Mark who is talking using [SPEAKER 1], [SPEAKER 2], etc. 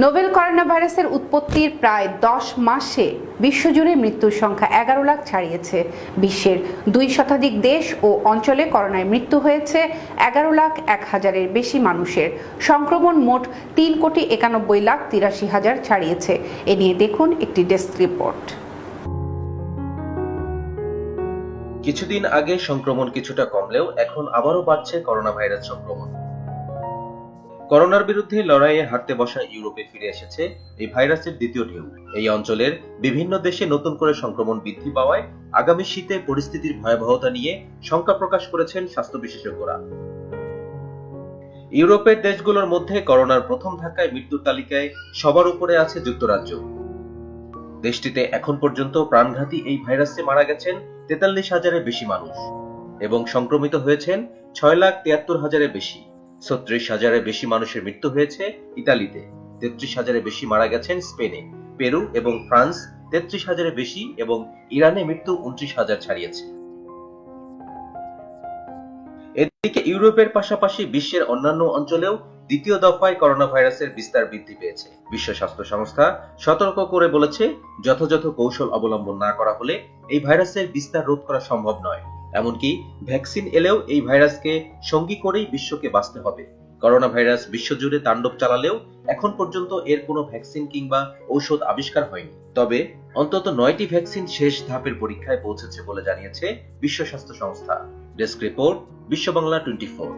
[SPEAKER 1] Novel corona ভাইরাসের উৎপত্তির প্রায় 10 মাসে বিশ্বজুড়ে মৃত্যুর সংখ্যা 11 লাখ ছাড়িয়েছে। বিশ্বের 2 শতাধিক দেশ ও অঞ্চলে করোনায় মৃত্যু হয়েছে 11,01,000-এর বেশি মানুষের। সংক্রমণ মোট 3,91,83,000 ছাড়িয়েছে। এ নিয়ে দেখুন একটি ডেস্ক রিপোর্ট।
[SPEAKER 2] কিছুদিন আগে সংক্রমণ কিছুটা কমলেও এখন আবারও বাড়ছে করোনা ভাইরাস সংক্রমণ। করোনার বিরুদ্ধে লড়াইয়ে হারতে বসা ইউরোপে ফিরে এসেছে এই ভাইরাসের দ্বিতীয় ঢেউ। এই অঞ্চলের বিভিন্ন দেশে নতুন করে সংক্রমণ বৃদ্ধি পাওয়ায় আগামী শীতে পরিস্থিতির ভয়াবহতা নিয়ে শঙ্কা প্রকাশ করেছেন স্বাস্থ্য বিশেষজ্ঞরা। ইউরোপের দেশগুলোর মধ্যে করোনার প্রথম ধাক্কায় মৃত্যুর তালিকায় সবার উপরে আছে যুক্তরাজ্য। দেশটিতে এখন পর্যন্ত প্রাণঘাতী এই ভাইরাসে মারা গেছেন 43,000-এর বেশি মানুষ এবং সংক্রমিত হয়েছেন 6,73,000-এর বেশি। 36,000-এর বেশি মানুষের মৃত্যু হয়েছে ইতালিতে, 33,000-এর বেশি মারা গেছেন স্পেনে, পেরু এবং ফ্রান্স 33,000-এর বেশি এবং ইরানে মৃত্যু 29,000 ছাড়িয়েছে। এদিকে ইউরোপের পাশাপাশি বিশ্বের অন্যান্য অঞ্চলেও দ্বিতীয় দফায় করোনা ভাইরাসের বিস্তার বৃদ্ধি পেয়েছে। বিশ্ব স্বাস্থ্য সংস্থা সতর্ক করে বলেছে, যথাযথ কৌশল অবলম্বন না করা হলে এই ভাইরাসের বিস্তার রোধ করা সম্ভব নয়। এমনকি ভ্যাকসিন এলেও এই ভাইরাসকে সঙ্গী করেই বিশ্বকে বাঁচতে হবে। করোনা ভাইরাস বিশ্বজুড়ে তাণ্ডব চালালেও এখন পর্যন্ত এর কোনো ভ্যাকসিন কিংবা ঔষধ আবিষ্কার হয়নি। তবে অন্তত 9টি ভ্যাকসিন শেষ ধাপের পরীক্ষায় পৌঁছেছে বলে জানিয়েছে বিশ্ব স্বাস্থ্য সংস্থা। ডেস্ক রিপোর্ট, বিশ্ব বাংলা 24।